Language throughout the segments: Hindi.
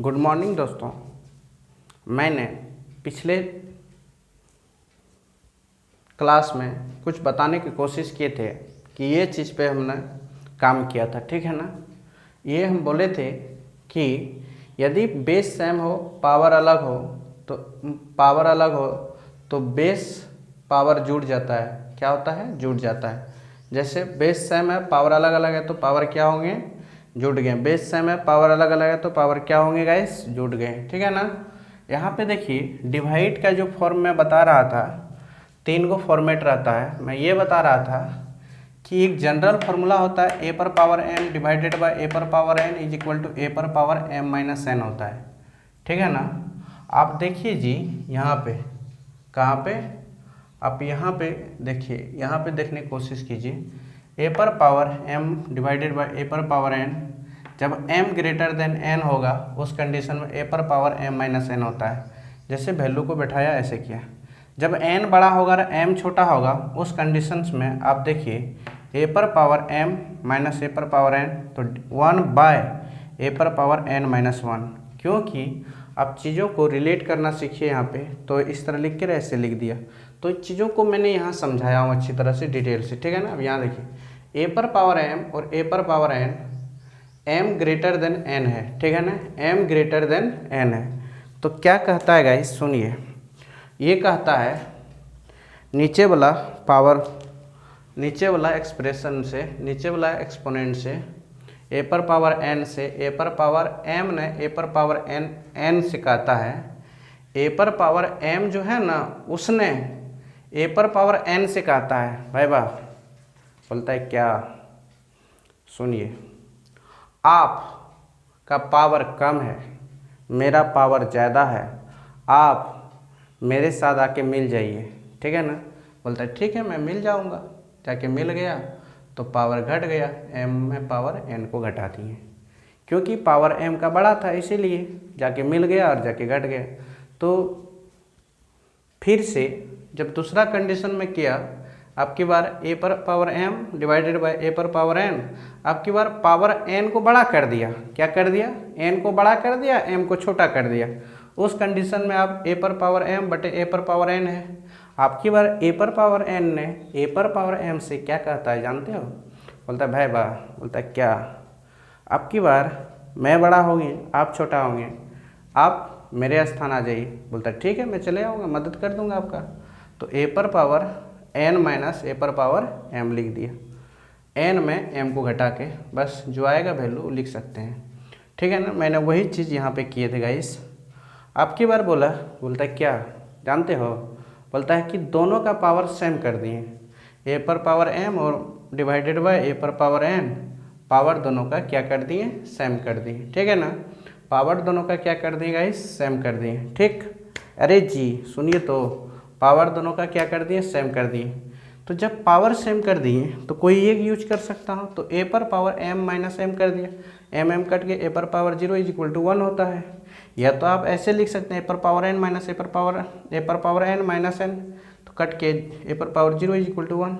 गुड मॉर्निंग दोस्तों। मैंने पिछले क्लास में कुछ बताने की कोशिश किए थे कि ये चीज़ पे हमने काम किया था, ठीक है ना। ये हम बोले थे कि यदि बेस सेम हो पावर अलग हो तो बेस पावर जुड़ जाता है। क्या होता है? जुड़ जाता है। जैसे बेस सेम है पावर अलग अलग है तो पावर क्या होंगे? जुड़ गए। बेस सेम है पावर अलग अलग है तो पावर क्या होंगे गाइस? जुड़ गए, ठीक है ना। यहाँ पे देखिए डिवाइड का जो फॉर्म मैं बता रहा था, 3 गो फॉर्मेट रहता है। मैं ये बता रहा था कि एक जनरल फार्मूला होता है ए पर power n divided by a पर power n is equal to a पर पावर एम माइनस एन होता है, ठीक है ना। आप देखिए जी यहाँ पे, कहाँ पे? आप यहाँ पे देखिए, यहाँ पे देखने की कोशिश कीजिए। ए पर power M divided by a पर पावर एन, जब m ग्रेटर देन n होगा उस कंडीशन में a पर पावर m माइनस एन होता है। जैसे वैल्यू को बैठाया ऐसे किया। जब n बड़ा होगा और m छोटा होगा उस कंडीशंस में आप देखिए a पर पावर m माइनस a पर पावर n तो 1 बाय a पर पावर n माइनस 1। क्योंकि आप चीज़ों को रिलेट करना सीखिए यहाँ पे, तो इस तरह लिख के ऐसे लिख दिया। तो चीज़ों को मैंने यहाँ समझाया हूँ अच्छी तरह से डिटेल से, ठीक है ना। अब यहाँ देखिए a पर पावर m और a पर power n m greater than n है, ठीक है ना। m ग्रेटर देन n है तो क्या कहता है गाइस? सुनिए, ये कहता है नीचे वाला पावर, नीचे वाला एक्सप्रेशन से, नीचे वाला एक्सपोनेंट से a पर पावर n से a पर पावर m ने a पर पावर n से कहता है a पर पावर m जो है ना उसने a पर पावर n से कहता है। भाई वाह, बोलता है क्या? सुनिए, आप का पावर कम है, मेरा पावर ज़्यादा है, आप मेरे साथ आके मिल जाइए, ठीक है ना। बोलता है ठीक है मैं मिल जाऊंगा। जाके मिल गया तो पावर घट गया, m में पावर n को घटा दिए, क्योंकि पावर m का बड़ा था इसीलिए जाके मिल गया और जाके घट गया। तो फिर से जब दूसरा कंडीशन में किया, आपकी बार a पर power m divided by a पर पावर n, आपकी बार पावर n को बड़ा कर दिया। क्या कर दिया? n को बड़ा कर दिया, m को छोटा कर दिया। उस कंडीशन में आप a पर पावर m बटे a पर पावर n है। आपकी बार a पर पावर n ने a पर पावर m से क्या कहता है जानते हो? बोलता है भाई वाह, बोलता है क्या? आपकी बार मैं बड़ा होंगे आप छोटा होंगे, आप मेरे स्थान आ जाइए। बोलता है ठीक है मैं चले आऊँगा, मदद कर दूंगा आपका। तो a पर पावर n माइनस a पर पावर m लिख दिया। n में m को घटा के बस जो आएगा वैल्यू लिख सकते हैं, ठीक है ना। मैंने वही चीज़ यहाँ पे किए थे गाइस। आपकी बार बोला, बोलता है क्या जानते हो? बोलता है कि दोनों का पावर सेम कर दिए, a पर पावर m और डिवाइडेड बाय a पर पावर n, पावर दोनों का क्या कर दिए? सेम कर दिए, ठीक है ना। पावर दोनों का क्या कर दिए गाइस? सेम कर दिए, ठीक। अरे जी सुनिए, तो पावर दोनों का क्या कर दिए? सेम कर दिए। तो जब पावर सेम कर दिए तो कोई एक यूज कर सकता हूँ, तो a पर पावर m माइनस m कर दिया, m कट के a पर पावर 0 इज इक्वल टू 1 होता है। या तो आप ऐसे लिख सकते हैं a पर पावर n माइनस a पर पावर n माइनस n, तो कट के a पर पावर 0 इज इक्वल टू 1।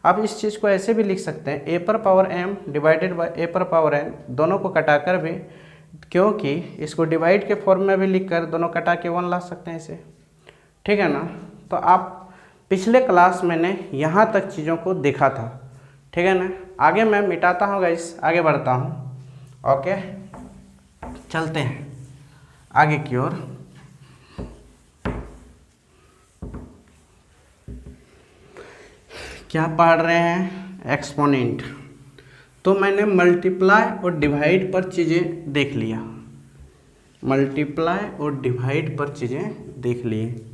आप इस चीज़ को ऐसे भी लिख सकते हैं a पर power m divided by a पर पावर n, दोनों को कटाकर भी, क्योंकि इसको डिवाइड के फॉर्म में भी लिख कर दोनों कटा के 1 ला सकते हैं इसे, ठीक है ना। तो आप पिछले क्लास मैंने यहाँ तक चीज़ों को देखा था, ठीक है ना। आगे मैं मिटाता हूँ गाइस, आगे बढ़ता हूँ। ओके चलते हैं आगे की ओर। क्या पढ़ रहे हैं? एक्सपोनेंट। तो मैंने मल्टीप्लाई और डिवाइड पर चीज़ें देख लिया, मल्टीप्लाई और डिवाइड पर चीज़ें देख लिए।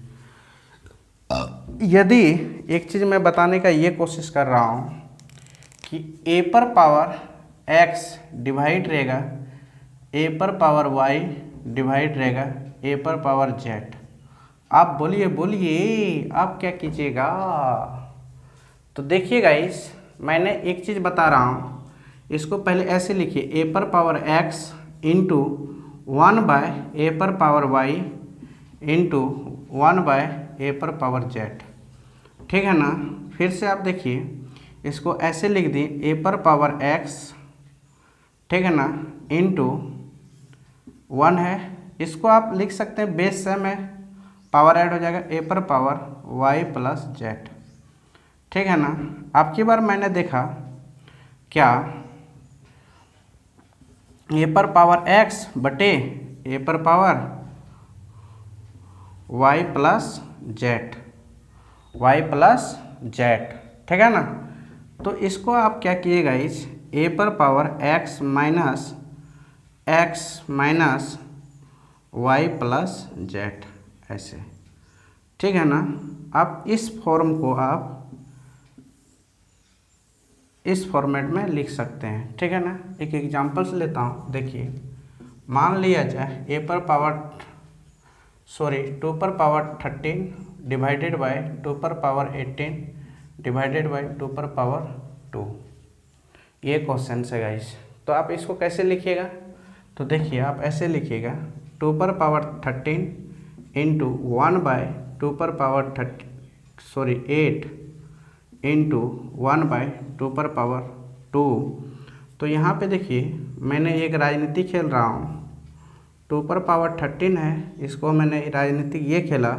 यदि एक चीज़ मैं बताने का ये कोशिश कर रहा हूँ कि a पर पावर x डिवाइड रहेगा a पर पावर y डिवाइड रहेगा a पर पावर z। आप बोलिए बोलिए आप क्या कीजिएगा? तो देखिए गाइस, मैंने एक चीज़ बता रहा हूँ, इसको पहले ऐसे लिखिए a पर power x into 1 by a पर power y into 1 by a पर पावर z, ठीक है ना। फिर से आप देखिए, इसको ऐसे लिख दिए a पर पावर x, ठीक है ना, इंटू 1 है, इसको आप लिख सकते हैं बेस सेम है, पावर ऐड हो जाएगा a पर पावर y प्लस जेड। ठीक है ना। अब की बार मैंने देखा क्या a पर पावर x बटे a पर power y plus Z, y plus Z. ठीक है ना। तो इसको आप क्या किएगा, इस a पर power x minus y plus Z ऐसे। ठीक है ना। आप इस फॉर्म को आप इस फॉर्मेट में लिख सकते हैं। ठीक है ना। एक एग्जांपल्स लेता हूँ। देखिए, मान लिया जाए टू पर पावर 13 डिवाइडेड बाय 2 पर पावर 18 डिवाइडेड बाय 2 पर पावर 2। ये क्वेश्चन है गाइस। तो आप इसको कैसे लिखिएगा, तो देखिए आप ऐसे लिखिएगा 2 पर पावर 13 इंटू 1 बाय 2 पर पावर 8 इंटू 1 बाय 2 पर पावर 2। तो यहाँ पे देखिए मैंने एक राजनीति खेल रहा हूँ, 2 पर पावर 13 है, इसको मैंने राजनीति ये खेला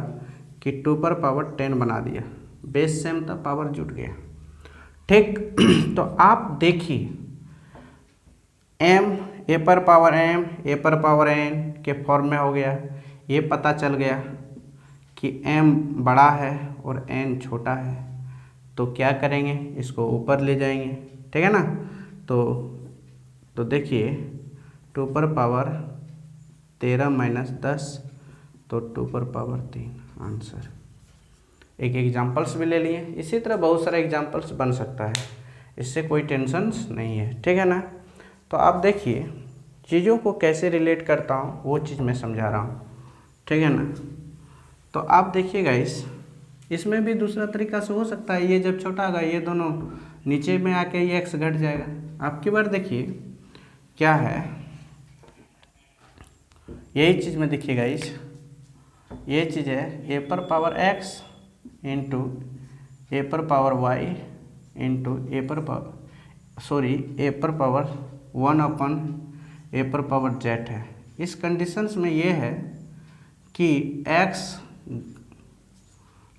कि 2 पर पावर 10 बना दिया, बेस सेम था, पावर जुट गया। ठीक। तो आप देखिए ए पर पावर ए पर पावर एन के फॉर्म में हो गया। ये पता चल गया कि m बड़ा है और n छोटा है, तो क्या करेंगे, इसको ऊपर ले जाएंगे। ठीक है ना। तो देखिए 2 पर पावर 13 माइनस 10, तो 2 पर पावर 3 आंसर। एक एग्जाम्पल्स भी ले लिए। इसी तरह बहुत सारे एग्जाम्पल्स बन सकता है, इससे कोई टेंशन नहीं है। ठीक है ना। तो आप देखिए चीज़ों को कैसे रिलेट करता हूँ वो चीज़ मैं समझा रहा हूँ। ठीक है ना। तो आप देखिएगा इसमें भी दूसरा तरीका से हो सकता है। ये जब छोटा होगा ये दोनों नीचे में आके ये x घट जाएगा। आपकी बार देखिए क्या है, यही चीज़ में देखिएगा ये चीज़ है a पर पावर x इंटू ए पर पावर y इंटू ए पर पावर 1 अपन ए पर पावर z है। इस कंडीशंस में ये है कि x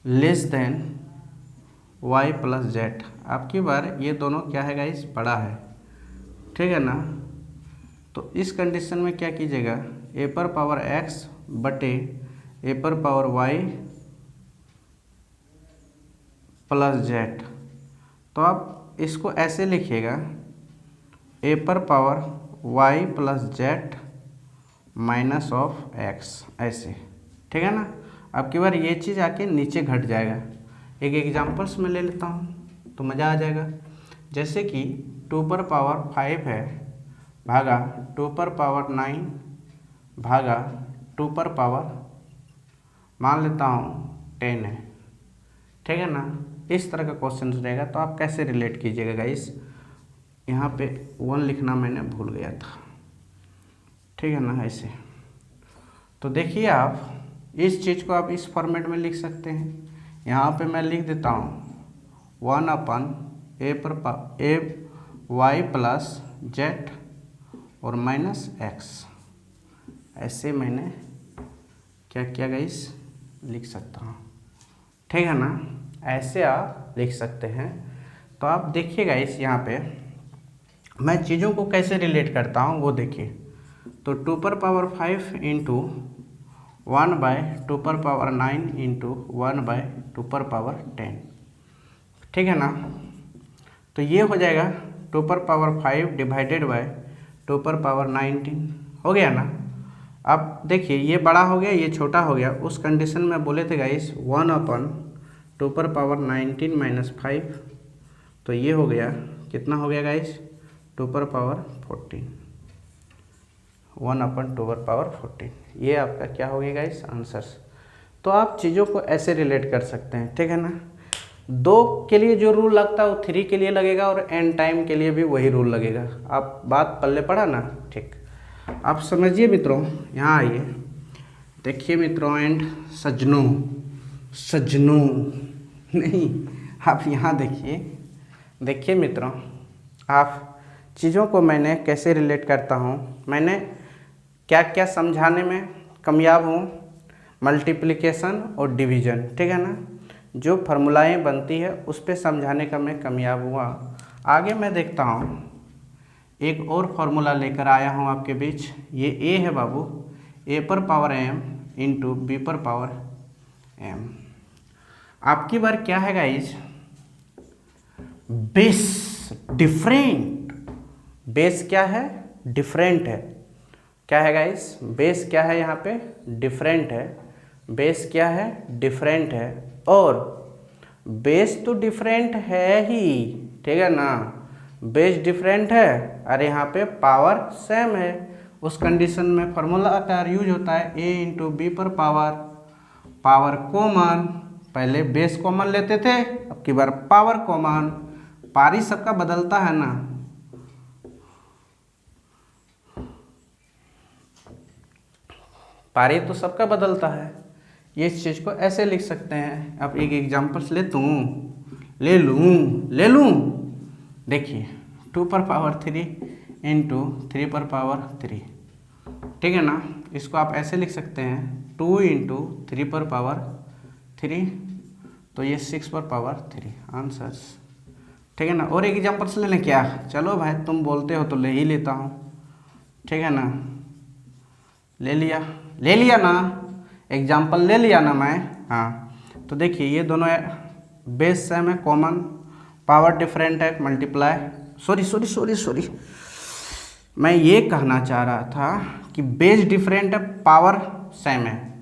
less than y plus Z. आपकी बार ये दोनों क्या है गाइस, बड़ा है। ठीक है ना। तो इस कंडीशन में क्या कीजिएगा, ए पर पावर x बटे ए पर पावर y प्लस जेड। तो आप इसको ऐसे लिखिएगा ए पर power y plus Z minus of x ऐसे। ठीक है ना। अब की बार ये चीज़ आके नीचे घट जाएगा। एक एग्जांपल्स में ले लेता हूँ तो मज़ा आ जाएगा। जैसे कि 2 पर पावर 5 है भागा 2 पर पावर 9 भागा 2 पर पावर मान लेता हूँ 10 है। ठीक है ना। इस तरह का क्वेश्चन रहेगा। तो आप कैसे रिलेट कीजिएगा गाइस, यहाँ पे 1 लिखना मैंने भूल गया था। ठीक है ना। ऐसे तो देखिए आप इस चीज़ को आप इस फॉर्मेट में लिख सकते हैं। यहाँ पे मैं लिख देता हूँ 1 अपन ए वाई प्लस जेड और माइनस एक्स। ऐसे मैंने क्या किया गाइस, लिख सकता हूँ। ठीक है ना। ऐसे आप लिख सकते हैं। तो आप देखिएगा यहाँ पे मैं चीज़ों को कैसे रिलेट करता हूँ वो देखिए। तो 2 पर पावर 5 इंटू 1 बाय 2 पर पावर 9 इंटू 1 बाय 2 पर पावर 10। ठीक है ना। तो ये हो जाएगा 2 पर पावर 5 डिवाइडेड बाय 2 पर पावर 19 हो गया ना। अब देखिए ये बड़ा हो गया, ये छोटा हो गया। उस कंडीशन में बोले थे गाइस 1 अपन 2 पर पावर 19 माइनस 5, तो ये हो गया कितना हो गया गाइस, 2 पर पावर 14, 1 अपन 2 पर पावर 14। ये आपका क्या हो गया गाइस, आंसर्स। तो आप चीज़ों को ऐसे रिलेट कर सकते हैं। ठीक है ना। 2 के लिए जो रूल लगता है वो 3 के लिए लगेगा और एन टाइम के लिए भी वही रूल लगेगा। आप बात पल्ले पड़ा ना। ठीक, आप समझिए मित्रों। यहाँ आइए, देखिए मित्रों एंड सज्जनों नहीं, आप यहाँ देखिए मित्रों, आप चीज़ों को मैंने कैसे रिलेट करता हूँ। मैंने क्या क्या समझाने में कामयाब हूँ, मल्टीप्लिकेशन और डिवीज़न, ठीक है ना, जो फार्मूलाएँ बनती है उस पर समझाने का मैं कामयाब हुआ। आगे मैं देखता हूँ एक और फार्मूला लेकर आया हूँ आपके बीच। ये ए है बाबू, ए पर पावर एम इंटू बी पर पावर एम। आपकी बार क्या है गाइज, बेस डिफरेंट। बेस क्या है, डिफरेंट है। क्या है गाइज, बेस क्या है यहाँ पे, डिफरेंट है। बेस क्या है, डिफरेंट है। और बेस तो डिफरेंट है ही, ठीक है ना, बेस डिफरेंट है और यहाँ पे पावर सेम है। उस कंडीशन में फार्मूला का यूज होता है ए इंटू बी पर पावर, पावर कॉमन, पहले बेस कॉमन लेते थे, अब की बार पावर कॉमन। पारी सबका बदलता है ना, पारी तो सबका बदलता है। ये इस चीज़ को ऐसे लिख सकते हैं। अब एक एग्जाम्पल्स ले लूँ। देखिए 2 पर पावर 3 इंटू 3 पर पावर 3, ठीक है ना, इसको आप ऐसे लिख सकते हैं 2 इंटू 3 पर पावर 3, तो ये 6 पर पावर 3 आंसर्स, ठीक है ना। और एक एग्जाम्पल्स ले लें क्या, चलो भाई तुम बोलते हो तो ले ही लेता हूँ, ठीक है ना, ले लिया ना, एग्जाम्पल ले लिया ना मैं। हाँ तो देखिए ये दोनों बेस सेम है, कॉमन, पावर डिफरेंट है, मल्टीप्लाई, सॉरी मैं ये कहना चाह रहा था कि बेस डिफरेंट है, पावर सेम है।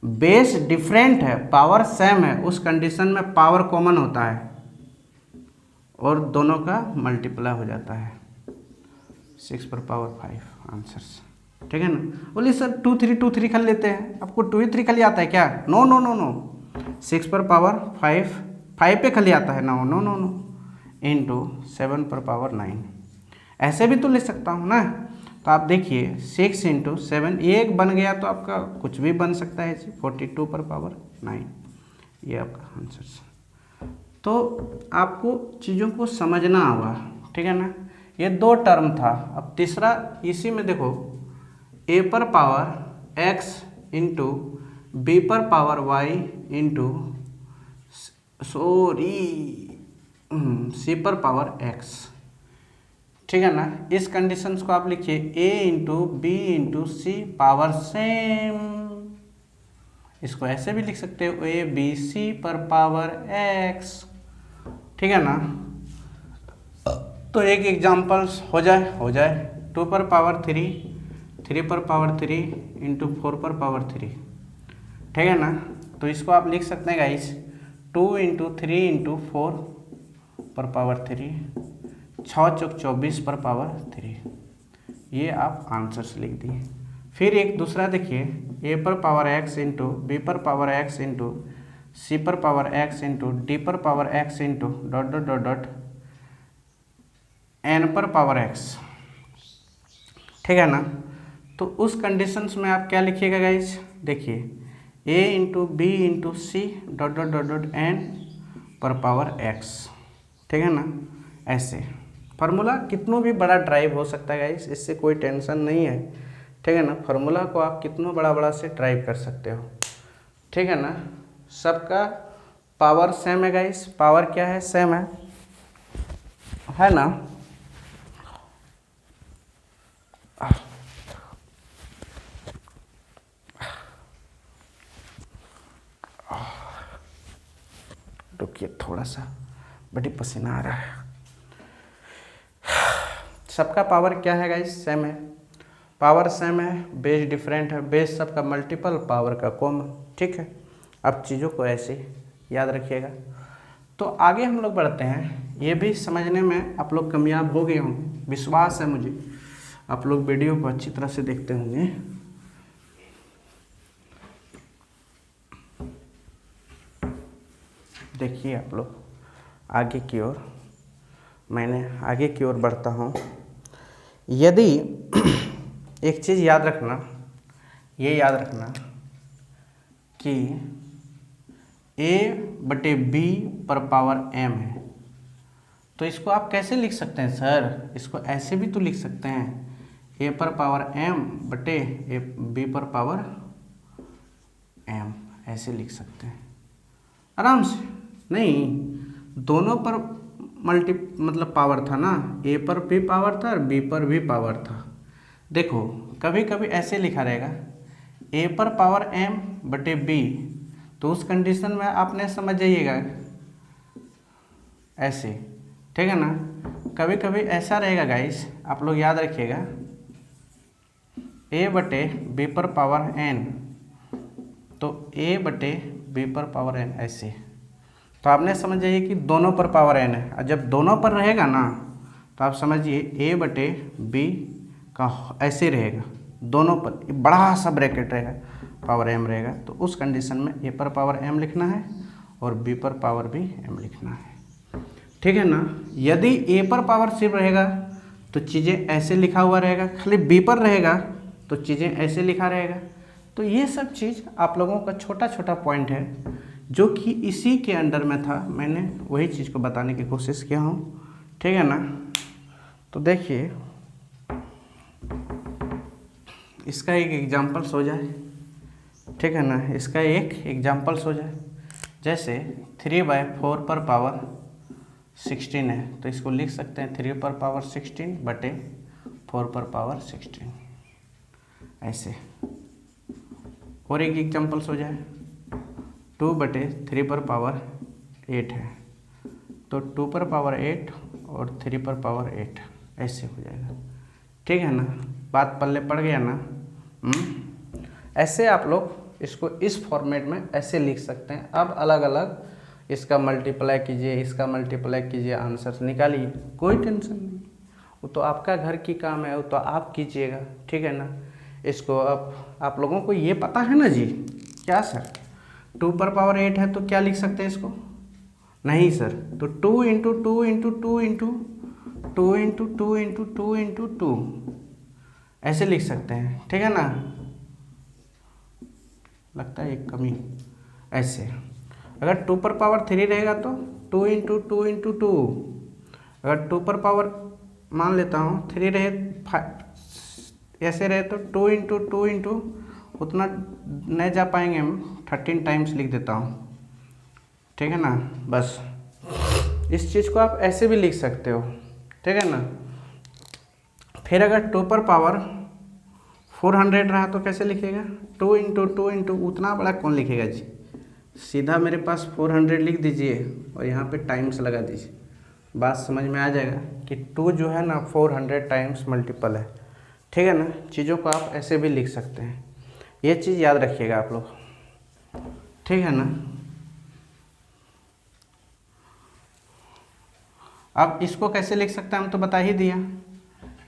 बेस डिफरेंट है, पावर सेम है, उस कंडीशन में पावर कॉमन होता है और दोनों का मल्टीप्लाई हो जाता है, 6 पर पावर 5 आंसर्स, ठीक है ना। बोलिए सर 2 3 खाली लेते हैं, आपको 2 ही 3 खाली आता है क्या? नो, 6 पर पावर 5 पे खाली आता है ना, नो इंटू 7 पर पावर 9, ऐसे भी तो ले सकता हूँ ना। तो आप देखिए 6 इंटू 7, ये एक बन गया तो आपका कुछ भी बन सकता है, 42 पर पावर 9, ये आपका आंसर। तो आपको चीज़ों को समझना होगा, ठीक है ना। ये 2 टर्म था। अब तीसरा इसी में देखो, ए पर पावर x इंटू बी पर पावर y इंटू सी पर पावर x, ठीक है ना। इस कंडीशंस को आप लिखिए a into b into c power same, इसको ऐसे भी लिख सकते हो ए बी सी पर पावर x, ठीक है ना। तो एक एग्जाम्पल्स हो जाए 2 पर पावर 3, 3 पर पावर 3 इंटू 4 पर पावर 3, ठीक है ना। तो इसको आप लिख सकते हैं गाइस 2 इंटू 3 इंटू 4 पर पावर 3, 6 चौक 24 पर पावर 3, ये आप आंसर्स लिख दिए। फिर एक दूसरा देखिए, ए पर पावर x इंटू बी पर पावर x इंटू सी पर पावर x इंटू डी पर power x into dot n पर पावर x, ठीक है ना। तो उस कंडीशंस में आप क्या लिखिएगा गाइस, देखिए a into b into c dot n पर पावर x, ठीक है ना। ऐसे फार्मूला कितनों भी बड़ा ड्राइव हो सकता है गाइस, इससे कोई टेंशन नहीं है, ठीक है ना। फार्मूला को आप कितनों बड़ा से ड्राइव कर सकते हो, ठीक है ना। सबका पावर सेम है गाइस, पावर क्या है, सेम है ना। रुकिए थोड़ा सा, बड़ी पसीना आ रहा है। सबका पावर क्या है गाइस, सेम है, पावर सेम है, बेस डिफरेंट है, बेस सबका मल्टीपल, पावर का कॉमन, ठीक है। अब चीज़ों को ऐसे याद रखिएगा। तो आगे हम लोग बढ़ते हैं, ये भी समझने में आप लोग कामयाब हो गए होंगे, विश्वास है मुझे, आप लोग वीडियो को अच्छी तरह से देखते होंगे। देखिए आप लोग आगे की ओर, मैंने आगे की ओर बढ़ता हूँ। यदि एक चीज़ याद रखना, ये याद रखना कि a/b पर पावर m है, तो इसको आप कैसे लिख सकते हैं सर, इसको ऐसे भी तो लिख सकते हैं ए पर पावर m बटे बी पर पावर m, ऐसे लिख सकते हैं आराम से। नहीं, दोनों पर मतलब पावर था ना, ए पर भी पावर था और बी पर भी पावर था। देखो कभी कभी ऐसे लिखा रहेगा ए पर पावर m बटे बी, तो उस कंडीशन में आपने समझ जाइएगा ऐसे, ठीक है ना। कभी कभी ऐसा रहेगा गाइस, आप लोग याद रखिएगा, ए बटे बी पर पावर n, तो ए बटे बी पर पावर n ऐसे, तो आपने समझ जाइए कि दोनों पर पावर n है। और जब दोनों पर रहेगा ना तो आप समझिए ए बटे बी का ऐसे रहेगा, दोनों पर बड़ा सा ब्रैकेट रहेगा, पावर m रहेगा, तो उस कंडीशन में ए पर पावर m लिखना है और बी पर पावर भी m लिखना है, ठीक है ना। यदि ए पर पावर सिर्फ रहेगा तो चीज़ें ऐसे लिखा हुआ रहेगा, खाली बी पर रहेगा तो चीज़ें ऐसे लिखा रहेगा। तो ये सब चीज़ आप लोगों का छोटा छोटा पॉइंट है जो कि इसी के अंडर में था, मैंने वही चीज़ को बताने की कोशिश किया हूँ, ठीक है ना। तो देखिए इसका एक एग्जाम्पल्स हो जाए, ठीक है ना, इसका एक एग्जाम्पल्स हो जाए। जैसे 3/4 पर पावर 16 है, तो इसको लिख सकते हैं 3 पर पावर 16 बटे 4 पर पावर 16 ऐसे। और एक एग्जाम्पल्स हो जाए 2 बटे 3 पर पावर 8 है, तो 2 पर पावर 8 और 3 पर पावर 8 ऐसे हो जाएगा, ठीक है ना। बात पल्ले पड़ गया ना। ऐसे आप लोग इसको इस फॉर्मेट में ऐसे लिख सकते हैं। अब अलग अलग इसका मल्टीप्लाई कीजिए, इसका मल्टीप्लाई कीजिए, आंसर निकालिए, कोई टेंशन नहीं, वो तो आपका घर की काम है, वो तो आप कीजिएगा, ठीक है ना। इसको अब आप लोगों को ये पता है ना जी, क्या सर 2 पर पावर 8 है तो क्या लिख सकते हैं इसको, नहीं सर, तो 2 into 2 into 2 into 2 into 2 into 2 into 2 ऐसे लिख सकते हैं, ठीक है ना। लगता है एक कमी ऐसे। अगर 2 पर पावर 3 रहेगा तो 2 इंटू 2 इंटू 2, अगर 2 पर पावर मान लेता हूँ 3 रहे 5 ऐसे रहे तो 2 इंटू 2 इंटू उतना नहीं जा पाएंगे हम, 13 टाइम्स लिख देता हूँ, ठीक है ना। बस इस चीज़ को आप ऐसे भी लिख सकते हो, ठीक है ना। फिर अगर 2 पर पावर 400 रहा तो कैसे लिखेगा, 2 इंटू 2 इंटू, उतना बड़ा कौन लिखेगा जी, सीधा मेरे पास 400 लिख दीजिए और यहाँ पे टाइम्स लगा दीजिए, बात समझ में आ जाएगा कि 2 जो है ना 400 टाइम्स मल्टीपल है, ठीक है ना। चीज़ों को आप ऐसे भी लिख सकते हैं, ये चीज़ याद रखिएगा आप लोग, ठीक है ना। अब इसको कैसे लिख सकते हैं हम तो बता ही दिया।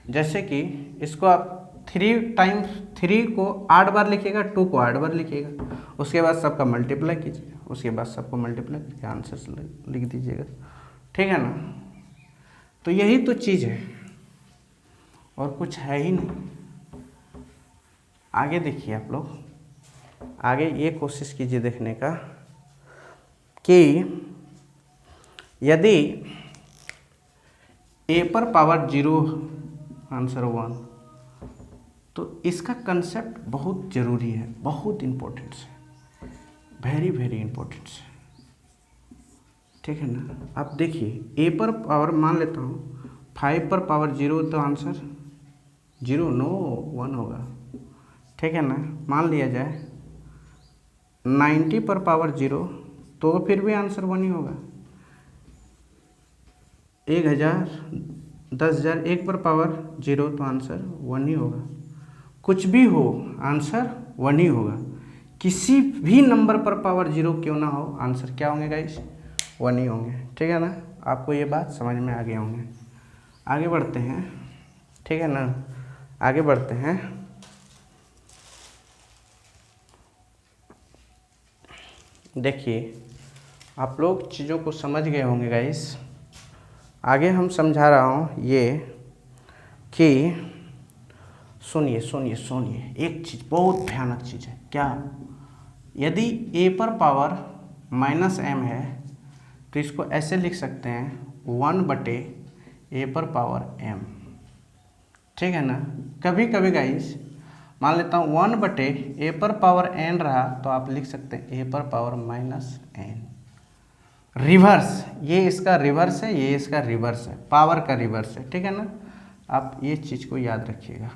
जैसे कि इसको आप 3 टाइम्स 3 को 8 बार लिखिएगा, 2 को 8 बार लिखिएगा, उसके बाद सबका मल्टीप्लाई कीजिए, उसके बाद सबको मल्टीप्लाई करके आंसर लिख दीजिएगा, ठीक है ना। तो यही तो चीज़ है और कुछ है ही नहीं। आगे देखिए आप लोग, आगे ये कोशिश कीजिए देखने का कि यदि ए पर पावर 0 आंसर 1, तो इसका कंसेप्ट बहुत ज़रूरी है, बहुत इम्पोर्टेंट है, वेरी वेरी इम्पोर्टेंट है, ठीक है ना। आप देखिए ए पर पावर मान लेता हूँ 5 पर पावर 0, तो आंसर 0 नो 1 होगा, ठीक है ना। मान लिया जाए 90 पर पावर 0, तो फिर भी आंसर 1 ही होगा। 1000 10,000 1 पर पावर 0, तो आंसर 1 ही होगा। कुछ भी हो आंसर 1 ही होगा, किसी भी नंबर पर पावर 0 क्यों ना हो, आंसर क्या होंगे गाइस, 1 ही होंगे, ठीक है ना। आपको ये बात समझ में आ गए होंगे। आगे बढ़ते हैं, ठीक है ना, आगे बढ़ते हैं। देखिए आप लोग चीज़ों को समझ गए होंगे गाइस। आगे हम समझा रहा हूँ ये कि सुनिए सुनिए सुनिए, एक चीज़ बहुत भयानक चीज़ है, क्या, यदि a पर पावर -m है तो इसको ऐसे लिख सकते हैं 1 बटे a पर पावर m, ठीक है ना। कभी कभी गाइस मान लेता हूँ 1/a⁴n रहा तो आप लिख सकते हैं a⁻−n। रिवर्स, ये इसका रिवर्स है, ये इसका रिवर्स है, पावर का रिवर्स है, ठीक है ना। आप ये चीज़ को याद रखिएगा।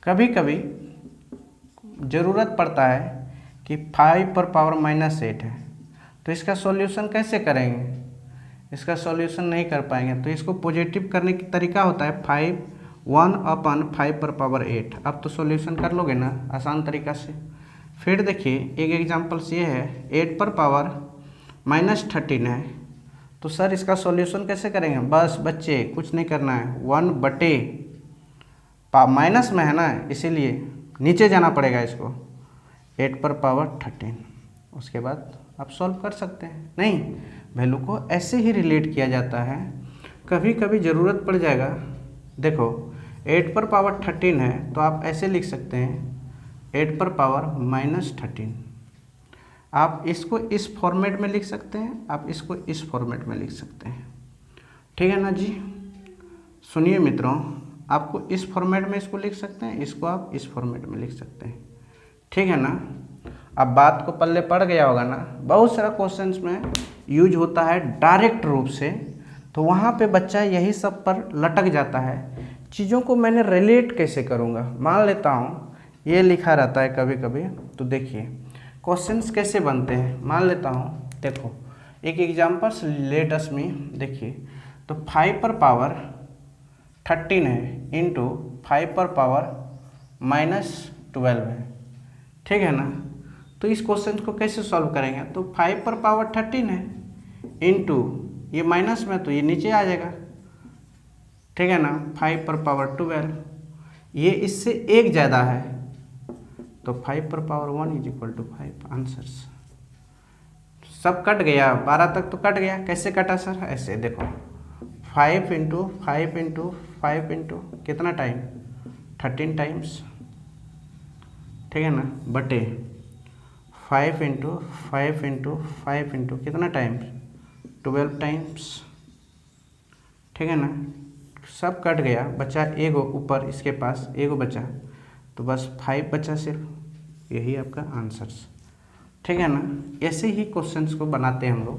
कभी कभी ज़रूरत पड़ता है कि 5⁻⁻8 है, तो इसका सॉल्यूशन कैसे करेंगे, इसका सॉल्यूशन नहीं कर पाएंगे, तो इसको पॉजिटिव करने की तरीका होता है 1/5⁸। अब तो सॉल्यूशन कर लोगे ना आसान तरीका से। फिर देखिए एक एग्जांपल्स ये है 8⁻−13 है, तो सर इसका सॉल्यूशन कैसे करेंगे। बस बच्चे कुछ नहीं करना है, 1 माइनस में है ना इसीलिए नीचे जाना पड़ेगा इसको, 8⁻13। उसके बाद आप सॉल्व कर सकते हैं। नहीं, वैल्यू को ऐसे ही रिलेट किया जाता है, कभी कभी ज़रूरत पड़ जाएगा। देखो 8⁻13 है तो आप ऐसे लिख सकते हैं 8⁻−13। आप इसको इस फॉर्मेट में लिख सकते हैं, आप इसको इस फॉर्मेट में लिख सकते हैं, ठीक है ना जी। सुनिए मित्रों, आपको इस फॉर्मेट में इसको लिख सकते हैं, इसको आप इस फॉर्मेट में लिख सकते हैं, ठीक है ना। अब बात को पल्ले पड़ गया होगा ना। बहुत सारा क्वेश्चंस में यूज होता है डायरेक्ट रूप से, तो वहाँ पे बच्चा यही सब पर लटक जाता है, चीज़ों को मैंने रिलेट कैसे करूँगा। मान लेता हूँ ये लिखा रहता है कभी कभी, तो देखिए क्वेश्चंस कैसे बनते हैं। मान लेता हूँ, देखो एक एग्जाम्पल्स लेट अस में देखिए, तो 5⁻13 है इंटू 5⁻−12 है, ठीक है ना। तो इस क्वेश्चन को कैसे सॉल्व करेंगे, तो 5⁻13 है इंटू ये माइनस में तो ये नीचे आ जाएगा, ठीक है ना। 5⁻12 ये इससे एक ज़्यादा है, तो 5⁻1 = 5 आंसर्स। सब कट गया, 12 तक तो कट गया। कैसे कटा सर, ऐसे देखो 5 × 5 × 5 × कितना टाइम 13 टाइम्स, ठीक है ना, बटे 5 × 5 × 5 × कितना टाइम 12 टाइम्स, ठीक है ना। सब कट गया, बचा एगो ऊपर, इसके पास एगो बचा, तो बस 5 बचा सिर्फ, यही आपका आंसर्स, ठीक है ना। ऐसे ही क्वेश्चंस को बनाते हैं हम लोग,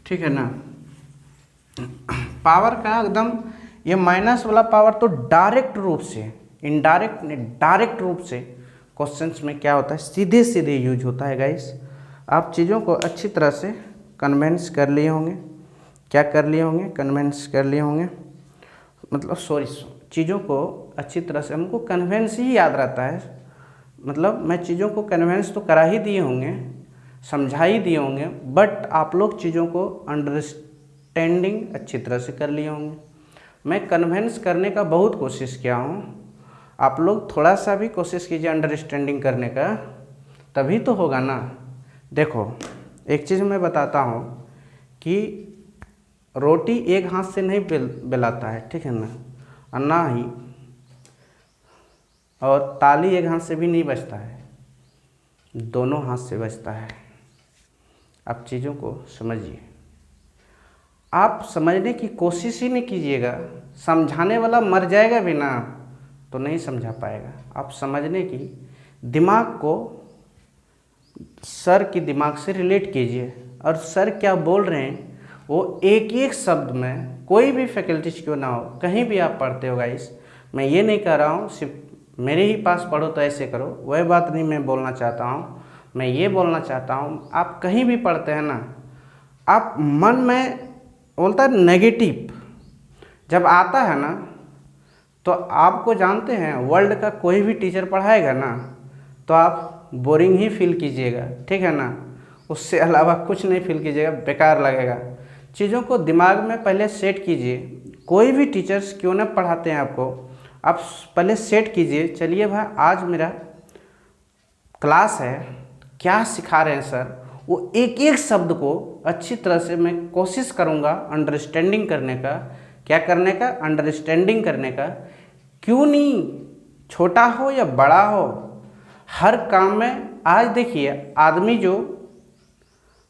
ठीक है ना। पावर का एकदम ये माइनस वाला पावर तो डायरेक्ट रूप से, इनडायरेक्ट नहीं डायरेक्ट रूप से क्वेश्चंस में क्या होता है, सीधे सीधे यूज होता है गाइस। आप चीज़ों को अच्छी तरह से कन्वेंस कर लिए होंगे, क्या कर लिए होंगे, कन्वेंस कर लिए होंगे, मतलब सॉरी चीज़ों को अच्छी तरह से, हमको कन्वेंस ही याद रहता है, मतलब मैं चीज़ों को कन्वेंस तो करा ही दिए होंगे, समझा ही दिए होंगे, बट आप लोग चीज़ों को अंडरस्टैंडिंग अच्छी तरह से कर लिए होंगे। मैं कन्वेंस करने का बहुत कोशिश किया हूँ, आप लोग थोड़ा सा भी कोशिश कीजिए अंडरस्टैंडिंग करने का, तभी तो होगा ना। देखो एक चीज़ मैं बताता हूँ कि रोटी एक हाथ से नहीं बेलाता है, ठीक है ना, और ना ही और ताली एक हाथ से भी नहीं बजता है, दोनों हाथ से बजता है। आप चीज़ों को समझिए, आप समझने की कोशिश ही नहीं कीजिएगा, समझाने वाला मर जाएगा भी ना तो नहीं समझा पाएगा। आप समझने की दिमाग को सर की दिमाग से रिलेट कीजिए, और सर क्या बोल रहे हैं वो एक एक शब्द में, कोई भी फैकल्टीज क्यों ना हो, कहीं भी आप पढ़ते हो गाइस, मैं ये नहीं कह रहा हूँ सिर्फ मेरे ही पास पढ़ो तो ऐसे करो, वह बात नहीं मैं बोलना चाहता हूँ। मैं ये बोलना चाहता हूँ आप कहीं भी पढ़ते हैं ना, आप मन में बोलता है नेगेटिव जब आता है ना, तो आपको जानते हैं वर्ल्ड का कोई भी टीचर पढ़ाएगा ना तो आप बोरिंग ही फील कीजिएगा, ठीक है ना, उससे अलावा कुछ नहीं फील कीजिएगा, बेकार लगेगा। चीज़ों को दिमाग में पहले सेट कीजिए, कोई भी टीचर्स क्यों ना पढ़ाते हैं आपको, आप पहले सेट कीजिए, चलिए भाई आज मेरा क्लास है, क्या सिखा रहे हैं सर, वो एक एक शब्द को अच्छी तरह से मैं कोशिश करूँगा अंडरस्टैंडिंग करने का, क्या करने का, अंडरस्टैंडिंग करने का। क्यों नहीं, छोटा हो या बड़ा हो, हर काम में। आज देखिए आदमी जो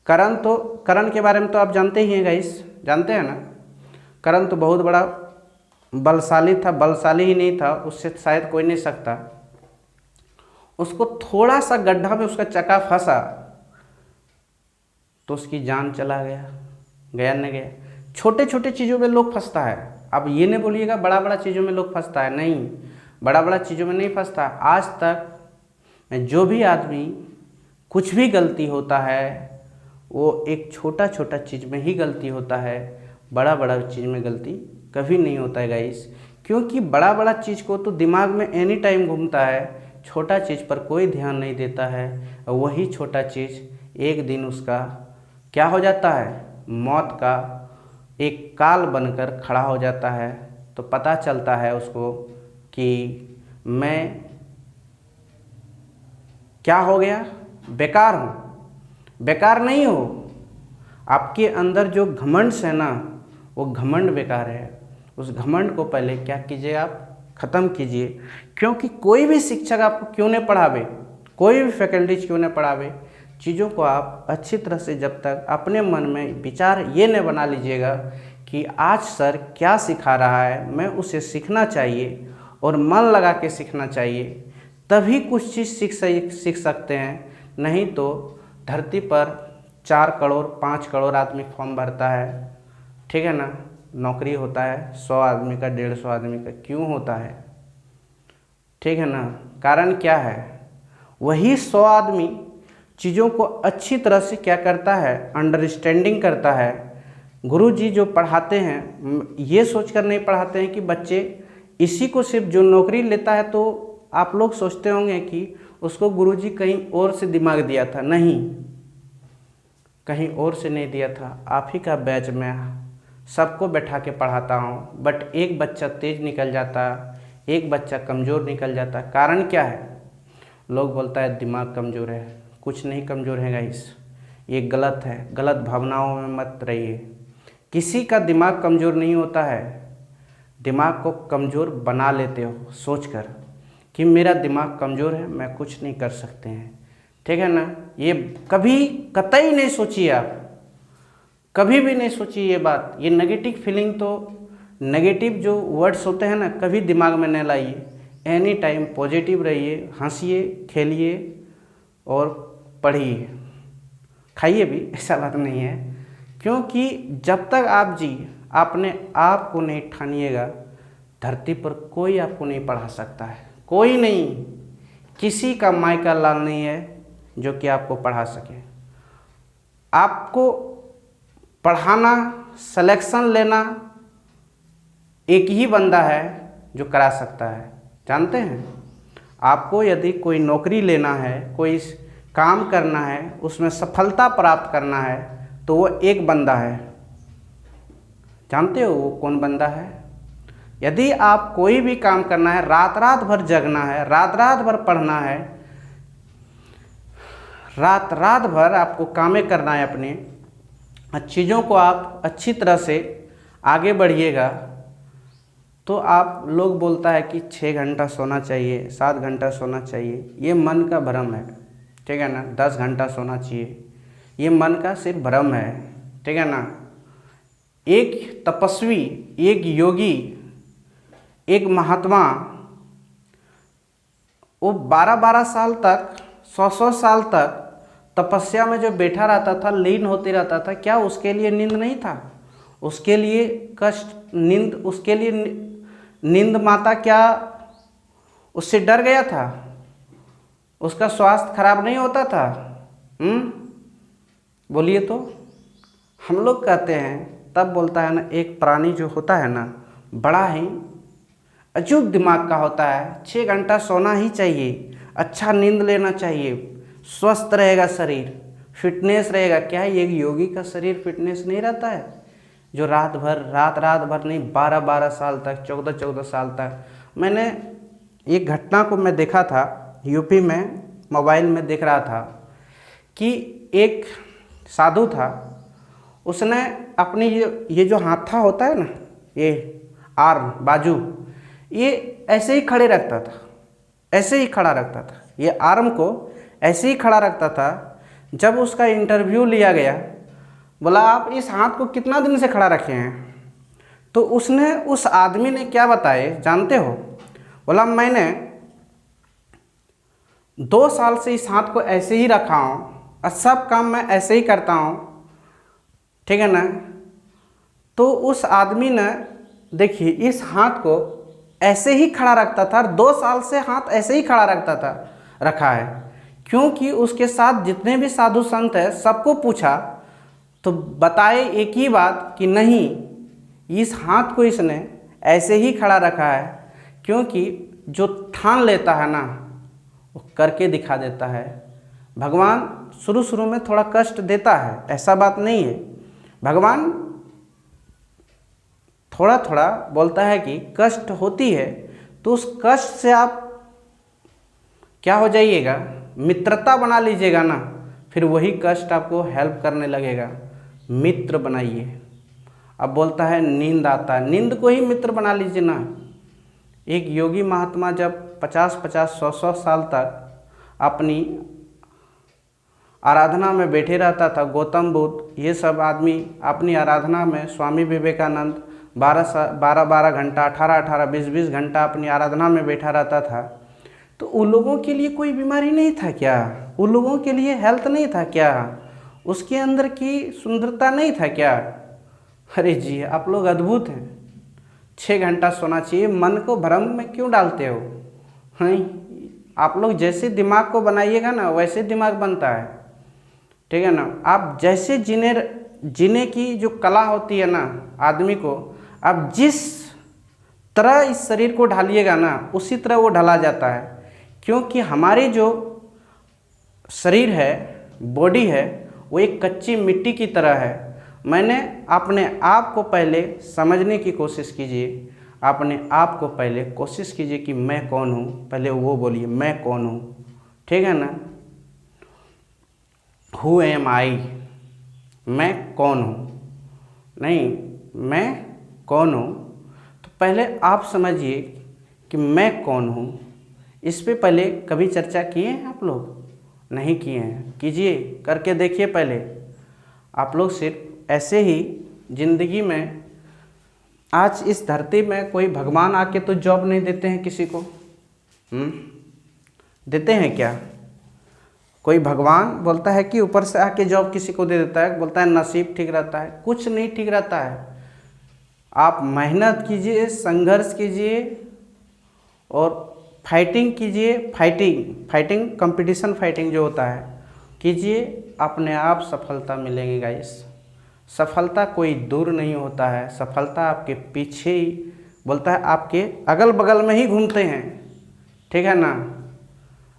करण के बारे में तो आप जानते ही हैं गाइस, जानते हैं ना, करण तो बहुत बड़ा बलशाली था, बलशाली ही नहीं था, उससे शायद कोई नहीं सकता। उसको थोड़ा सा गड्ढा में उसका चक्का फंसा तो उसकी जान चला गया, गया न गया। छोटे छोटे चीज़ों में लोग फंसता है। अब ये नहीं बोलिएगा बड़ा बड़ा चीज़ों में लोग फंसता है, नहीं, बड़ा बड़ा चीज़ों में नहीं फंसता। आज तक में जो भी आदमी कुछ भी गलती होता है वो एक छोटा छोटा चीज़ में ही गलती होता है, बड़ा बड़ा चीज़ में गलती कभी नहीं होता है गाइस। क्योंकि बड़ा बड़ा चीज़ को तो दिमाग में एनी टाइम घूमता है, छोटा चीज़ पर कोई ध्यान नहीं देता है, और वही छोटा चीज़ एक दिन उसका क्या हो जाता है, मौत का एक काल बनकर खड़ा हो जाता है। तो पता चलता है उसको कि मैं क्या हो गया, बेकार हूँ। बेकार नहीं हो, आपके अंदर जो घमंड है ना, वो घमंड बेकार है। उस घमंड को पहले क्या कीजिए, आप ख़त्म कीजिए। क्योंकि कोई भी शिक्षक आपको क्यों नहीं पढ़ावे, कोई भी फैकल्टीज क्यों नहीं पढ़ावे, चीज़ों को आप अच्छी तरह से जब तक अपने मन में विचार ये नहीं बना लीजिएगा कि आज सर क्या सिखा रहा है, मैं उसे सीखना चाहिए और मन लगा के सीखना चाहिए, तभी कुछ चीज़ सीख सकते हैं। नहीं तो धरती पर 4 करोड़ 5 करोड़ आदमी फॉर्म भरता है, ठीक है ना, नौकरी होता है 100 आदमी का, 150 आदमी का, क्यों होता है, ठीक है ना, कारण क्या है, वही 100 आदमी चीज़ों को अच्छी तरह से क्या करता है, अंडरस्टैंडिंग करता है। गुरुजी जो पढ़ाते हैं ये सोचकर नहीं पढ़ाते हैं कि बच्चे इसी को सिर्फ जो नौकरी लेता है तो आप लोग सोचते होंगे कि उसको गुरुजी कहीं और से दिमाग दिया था, नहीं, कहीं और से नहीं दिया था। आप ही का बैच में सबको बैठा के पढ़ाता हूँ, बट एक बच्चा तेज निकल जाता, एक बच्चा कमज़ोर निकल जाता। कारण क्या है, लोग बोलता है दिमाग कमज़ोर है, कुछ नहीं कमज़ोर है गाइस, ये गलत है। गलत भावनाओं में मत रहिए, किसी का दिमाग कमज़ोर नहीं होता है, दिमाग को कमज़ोर बना लेते हो सोचकर कि मेरा दिमाग कमज़ोर है, मैं कुछ नहीं कर सकते हैं, ठीक है ना। ये कभी कतई नहीं सोचिए, आप कभी भी नहीं सोचिए ये बात। ये नेगेटिव फीलिंग, तो नेगेटिव जो वर्ड्स होते हैं ना, कभी दिमाग में नहीं लाइए। एनी टाइम पॉजिटिव रहिए, हंसिए, खेलिए और पढ़िए, खाइए भी, ऐसा बात नहीं है। क्योंकि जब तक आप अपने आप को नहीं ठानिएगा, धरती पर कोई आपको नहीं पढ़ा सकता है, कोई नहीं, किसी का मायका लाल नहीं है जो कि आपको पढ़ा सके। आपको पढ़ाना, सिलेक्शन लेना एक ही बंदा है जो करा सकता है, जानते हैं। आपको यदि कोई नौकरी लेना है, कोई काम करना है, उसमें सफलता प्राप्त करना है, तो वो एक बंदा है, जानते हो वो कौन बंदा है। यदि आप कोई भी काम करना है, रात रात भर जगना है, रात रात भर पढ़ना है, रात रात भर आपको कामें करना है अपने, चीज़ों को आप अच्छी तरह से आगे बढ़िएगा, तो आप लोग बोलता है कि 6 घंटा सोना चाहिए, 7 घंटा सोना चाहिए, ये मन का भ्रम है, ठीक है ना। 10 घंटा सोना चाहिए, ये मन का सिर्फ भ्रम है, ठीक है ना। एक तपस्वी, एक योगी, एक महात्मा, वो 12-12 साल तक, 100-100 साल तक तपस्या में जो बैठा रहता था, लीन होते रहता था, क्या उसके लिए नींद नहीं था, उसके लिए कष्ट, नींद, उसके लिए नींद माता क्या उससे डर गया था, उसका स्वास्थ्य खराब नहीं होता था। बोलिए तो। हम लोग कहते हैं, तब बोलता है ना, एक प्राणी जो होता है ना, बड़ा ही अजूब दिमाग का होता है। 6 घंटा सोना ही चाहिए, अच्छा नींद लेना चाहिए, स्वस्थ रहेगा शरीर, फिटनेस रहेगा। क्या है, एक योगी का शरीर फिटनेस नहीं रहता है, जो रात रात भर नहीं, 12-12 साल तक, 14-14 साल तक। मैंने एक घटना को मैं देखा था यूपी में, मोबाइल में देख रहा था कि एक साधु था, उसने अपनी ये जो हाथा होता है ना, ये आर्म, बाजू, ये ऐसे ही खड़े रखता था, ऐसे ही खड़ा रखता था, ये आर्म को ऐसे ही खड़ा रखता था। जब उसका इंटरव्यू लिया गया, बोला आप इस हाथ को कितना दिन से खड़ा रखे हैं, तो उसने उस आदमी ने क्या बताए जानते हो? बोला मैंने 2 साल से इस हाथ को ऐसे ही रखा हूँ और सब काम मैं ऐसे ही करता हूँ, ठीक है ना। तो उस आदमी ने देखिए इस हाथ को ऐसे ही खड़ा रखता था, 2 साल से हाथ ऐसे ही खड़ा रखा है, क्योंकि उसके साथ जितने भी साधु संत हैं सबको पूछा तो बताए एक ही बात कि नहीं, इस हाथ को इसने ऐसे ही खड़ा रखा है, क्योंकि जो ठान लेता है ना वो करके दिखा देता है। भगवान शुरू शुरू में थोड़ा कष्ट देता है, ऐसा बात नहीं है। भगवान थोड़ा थोड़ा बोलता है कि कष्ट होती है, तो उस कष्ट से आप क्या हो जाइएगा, मित्रता बना लीजिएगा ना, फिर वही कष्ट आपको हेल्प करने लगेगा। मित्र बनाइए। अब बोलता है नींद आता है, नींद को ही मित्र बना लीजिए ना। एक योगी महात्मा जब 50-50, 100-100 साल तक अपनी आराधना में बैठे रहता था, गौतम बुद्ध ये सब आदमी अपनी आराधना में, स्वामी विवेकानंद 12 घंटा, 18 20 घंटा अपनी आराधना में बैठा रहता था, तो उन लोगों के लिए कोई बीमारी नहीं था क्या? उन लोगों के लिए हेल्थ नहीं था क्या? उसके अंदर की सुंदरता नहीं था क्या? अरे जी आप लोग अद्भुत हैं। 6 घंटा सोना चाहिए, मन को भ्रम में क्यों डालते हो? नहीं, आप लोग जैसे दिमाग को बनाइएगा ना वैसे दिमाग बनता है, ठीक है ना। आप जैसे जीने की जो कला होती है ना आदमी को, आप जिस तरह इस शरीर को ढालिएगा ना उसी तरह वो ढला जाता है। क्योंकि हमारी जो शरीर है, बॉडी है, वो एक कच्ची मिट्टी की तरह है। मैंने अपने आप को पहले समझने की कोशिश कीजिए, अपने आप को पहले कोशिश कीजिए कि मैं कौन हूँ, पहले वो बोलिए मैं कौन हूँ, ठीक है ना। हु एम आई, मैं कौन हूँ, नहीं मैं कौन हूँ। तो पहले आप समझिए कि मैं कौन हूँ। इस पे पहले कभी चर्चा किए हैं आप लोग? नहीं किए हैं, कीजिए, करके देखिए। पहले आप लोग सिर्फ ऐसे ही ज़िंदगी में, आज इस धरती में कोई भगवान आके तो जॉब नहीं देते हैं किसी को, देते हैं क्या? कोई भगवान बोलता है कि ऊपर से आके जॉब किसी को दे देता है, बोलता है नसीब ठीक रहता है? कुछ नहीं ठीक रहता है। आप मेहनत कीजिए, संघर्ष कीजिए और फाइटिंग कीजिए। फाइटिंग कंपटीशन फाइटिंग जो होता है कीजिए, अपने आप सफलता मिलेगी गाइस। सफलता कोई दूर नहीं होता है, सफलता आपके पीछे ही, बोलता है आपके अगल बगल में ही घूमते हैं, ठीक है ना।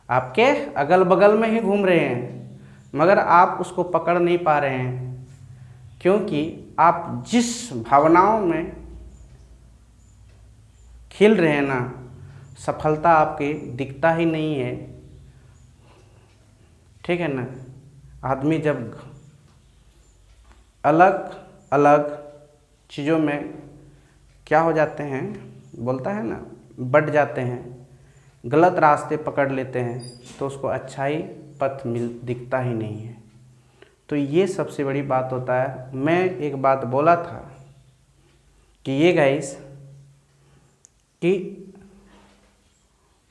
आपके अगल बगल में ही घूम रहे हैं, मगर आप उसको पकड़ नहीं पा रहे हैं, क्योंकि आप जिस भावनाओं में खिल रहे हैं ना, सफलता आपके दिखता ही नहीं है, ठीक है ना। आदमी जब अलग अलग चीज़ों में क्या हो जाते हैं, बोलता है ना, बढ़ जाते हैं, गलत रास्ते पकड़ लेते हैं, तो उसको अच्छाई पथ दिखता ही नहीं है। तो ये सबसे बड़ी बात होता है। मैं एक बात बोला था कि ये गाइस कि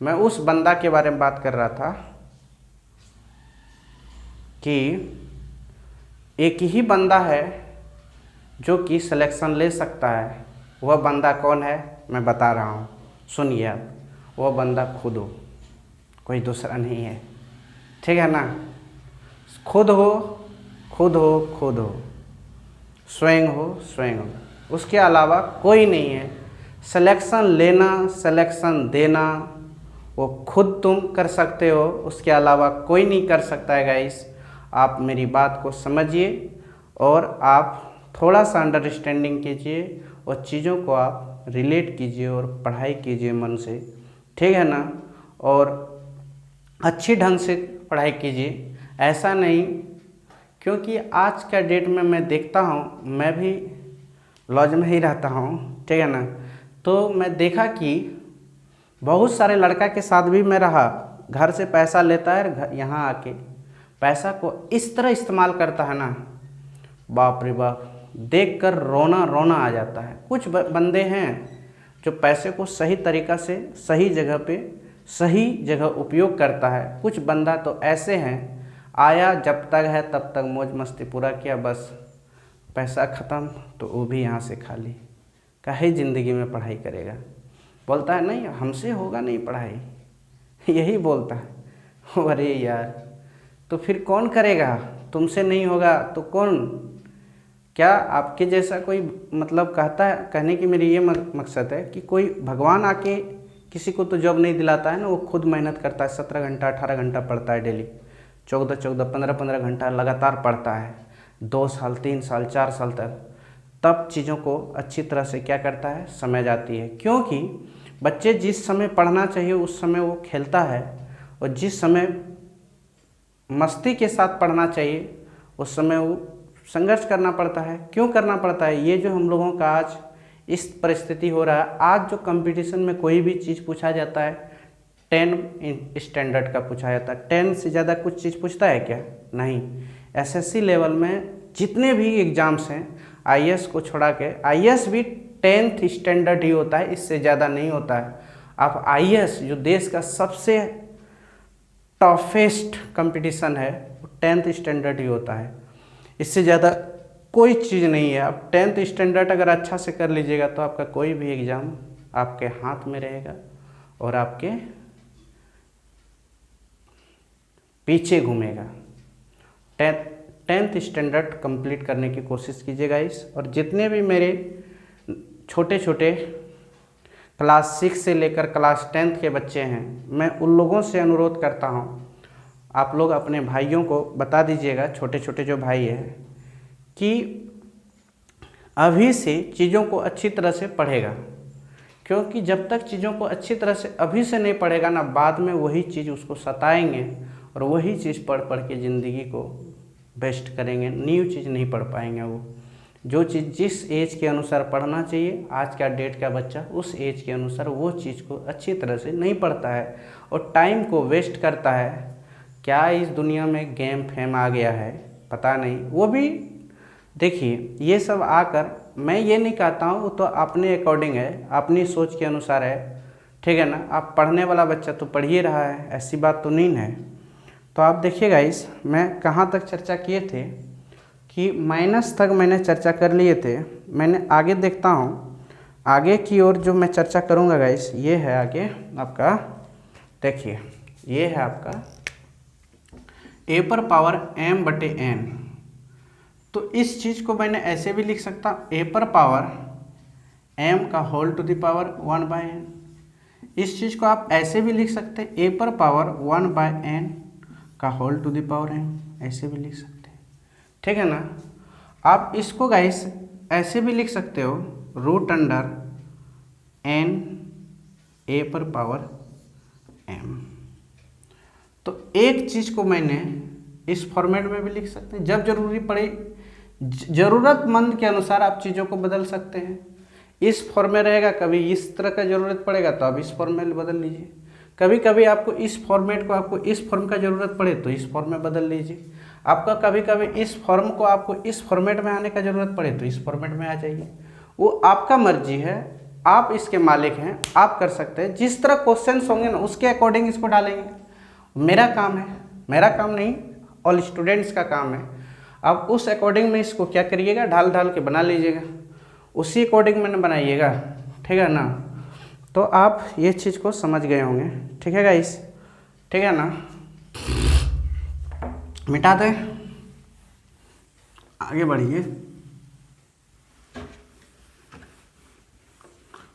मैं उस बंदा के बारे में बात कर रहा था कि एक ही बंदा है जो कि सिलेक्शन ले सकता है। वह बंदा कौन है मैं बता रहा हूँ, सुनिए आप। वह बंदा खुद हो, कोई दूसरा नहीं है, ठीक है ना। खुद हो, खुद हो, खुद हो, स्वयं हो, स्वयं हो, उसके अलावा कोई नहीं है। सिलेक्शन लेना, सिलेक्शन देना वो खुद तुम कर सकते हो, उसके अलावा कोई नहीं कर सकता है गाइस। आप मेरी बात को समझिए और आप थोड़ा सा अंडरस्टैंडिंग कीजिए और चीज़ों को आप रिलेट कीजिए और पढ़ाई कीजिए मन से, ठीक है ना। और अच्छी ढंग से पढ़ाई कीजिए, ऐसा नहीं, क्योंकि आज का डेट में मैं देखता हूँ, मैं भी लॉज में ही रहता हूँ, ठीक है ना। तो मैं देखा कि बहुत सारे लड़का के साथ भी मैं रहा, घर से पैसा लेता है, यहाँ आके पैसा को इस तरह इस्तेमाल करता है ना, बाप रे बाप, देखकर रोना रोना आ जाता है। कुछ बंदे हैं जो पैसे को सही तरीक़ा से सही जगह उपयोग करता है। कुछ बंदा तो ऐसे हैं, आया जब तक है तब तक मौज मस्ती पूरा किया, बस पैसा ख़त्म तो वो भी यहाँ से खाली। काहे ज़िंदगी में पढ़ाई करेगा, बोलता है नहीं हमसे होगा नहीं पढ़ाई, यही बोलता है। अरे यार तो फिर कौन करेगा, तुमसे नहीं होगा तो कौन, क्या आपके जैसा कोई मतलब कहता है। कहने की मेरी ये मकसद है कि कोई भगवान आके किसी को तो जॉब नहीं दिलाता है ना, वो खुद मेहनत करता है, 17 घंटा 18 घंटा पढ़ता है डेली, 14 15 घंटा लगातार पढ़ता है, 2 साल 3 साल 4 साल तक, तब चीज़ों को अच्छी तरह से क्या करता है, समझ आती है। क्योंकि बच्चे जिस समय पढ़ना चाहिए उस समय वो खेलता है, और जिस समय मस्ती के साथ पढ़ना चाहिए उस समय वो संघर्ष करना पड़ता है। क्यों करना पड़ता है, ये जो हम लोगों का आज इस परिस्थिति हो रहा है, आज जो कंपटीशन में कोई भी चीज़ पूछा जाता है 10 स्टैंडर्ड का पूछा जाता है, 10 से ज़्यादा कुछ चीज़ पूछता है क्या, नहीं। एसएससी लेवल में जितने भी एग्ज़ाम्स हैं आईएएस को छोड़ा के, आईएएस भी 10th स्टैंडर्ड ही होता है, इससे ज़्यादा नहीं होता है। आप आईएएस जो देश का सबसे टफेस्ट कंपटीशन है वो 10th स्टैंडर्ड ही होता है, इससे ज़्यादा कोई चीज़ नहीं है। आप 10th स्टैंडर्ड अगर अच्छा से कर लीजिएगा तो आपका कोई भी एग्ज़ाम आपके हाथ में रहेगा और आपके पीछे घूमेगा। 10th स्टैंडर्ड कंप्लीट करने की कोशिश कीजिएगा इस। और जितने भी मेरे छोटे छोटे क्लास 6 से लेकर क्लास 10th के बच्चे हैं, मैं उन लोगों से अनुरोध करता हूं, आप लोग अपने भाइयों को बता दीजिएगा, छोटे छोटे जो भाई हैं, कि अभी से चीज़ों को अच्छी तरह से पढ़ेगा। क्योंकि जब तक चीज़ों को अच्छी तरह से अभी से नहीं पढ़ेगा ना, बाद में वही चीज़ उसको सताएंगे और वही चीज़ पढ़ पढ़ के ज़िंदगी को वेस्ट करेंगे, न्यू चीज़ नहीं पढ़ पाएंगे। वो जो चीज़ जिस एज के अनुसार पढ़ना चाहिए, आज का डेट का बच्चा उस एज के अनुसार वो चीज़ को अच्छी तरह से नहीं पढ़ता है और टाइम को वेस्ट करता है। क्या इस दुनिया में गेम फेम आ गया है पता नहीं, वो भी देखिए ये सब आकर, मैं ये नहीं कहता हूँ, वो तो अपने अकॉर्डिंग है, अपनी सोच के अनुसार है, ठीक है ना। आप पढ़ने वाला बच्चा तो पढ़ ही रहा है, ऐसी बात तो नहीं है। तो आप देखिएगा इस, मैं कहाँ तक चर्चा किए थे कि माइनस तक मैंने चर्चा कर लिए थे। मैंने आगे देखता हूँ, आगे की ओर जो मैं चर्चा करूँगा गाइस, ये है आगे आपका, देखिए ये है आपका a पर पावर m बटे n। तो इस चीज़ को मैंने ऐसे भी लिख सकता, a पर पावर m का whole to the power 1/n। इस चीज़ को आप ऐसे भी लिख सकते हैं, a पर पावर 1/n का whole to the power m, ऐसे भी लिख सकते हैं, ठीक है ना। आप इसको गाइस ऐसे भी लिख सकते हो, रूट अंडर n a पर पावर m। तो एक चीज़ को मैंने इस फॉर्मेट में भी लिख सकते हैं, जब जरूरी पड़े, ज़रूरतमंद के अनुसार आप चीज़ों को बदल सकते हैं। इस फॉर्म में रहेगा, कभी इस तरह का ज़रूरत पड़ेगा तो आप इस फॉर्म में बदल लीजिए, कभी कभी आपको इस फॉर्मेट को आपको इस फॉर्म का ज़रूरत पड़े तो इस फॉर्म में बदल लीजिए। आपका कभी कभी इस फॉर्म को आपको इस फॉर्मेट में आने का ज़रूरत पड़े तो इस फॉर्मेट में आ जाइए, वो आपका मर्जी है, आप इसके मालिक हैं, आप कर सकते हैं। जिस तरह क्वेश्चंस होंगे ना उसके अकॉर्डिंग इसको डालेंगे। मेरा काम है, मेरा काम नहीं, ऑल स्टूडेंट्स का काम है। आप उस अकॉर्डिंग में इसको क्या करिएगा, ढाल ढाल के बना लीजिएगा, उसी अकॉर्डिंग में बनाइएगा, ठीक है ना। तो आप ये चीज़ को समझ गए होंगे, ठीक है गाइस, ठीक है ना। मिटा दें, आगे बढ़िए।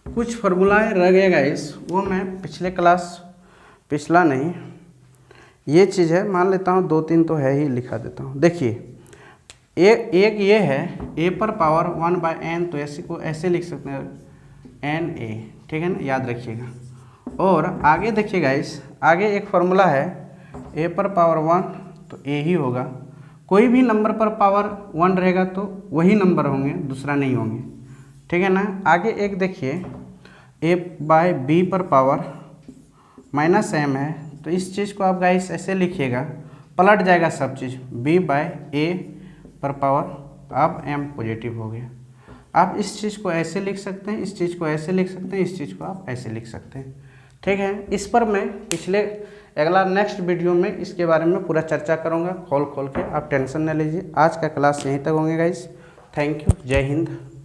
कुछ फॉर्मूलाएं रह गए गाइस, वो मैं पिछला नहीं, ये चीज़ है, मान लेता हूँ 2-3 तो है ही, लिखा देता हूँ। देखिए एक ये है a पर पावर 1/n, तो ऐसे को ऐसे लिख सकते हैं na, ठीक है ना, याद रखिएगा। और आगे देखिएगा इस, आगे एक फॉर्मूला है a पर पावर 1 तो a ही होगा, कोई भी नंबर पर पावर 1 रहेगा तो वही नंबर होंगे, दूसरा नहीं होंगे, ठीक है ना। आगे एक देखिए a/b पर पावर -m है, तो इस चीज़ को आप गाइस ऐसे लिखिएगा, पलट जाएगा सब चीज़, b/a पर पावर अब m पॉजिटिव हो गया। आप इस चीज़ को ऐसे लिख सकते हैं, इस चीज़ को ऐसे लिख सकते हैं, इस चीज़ को आप ऐसे लिख सकते हैं। ठीक है, इस पर मैं अगला नेक्स्ट वीडियो में इसके बारे में पूरा चर्चा करूँगा खोल के। आप टेंशन न लीजिए। आज का क्लास यहीं तक होंगे गाइस। Thank you. जय हिंद।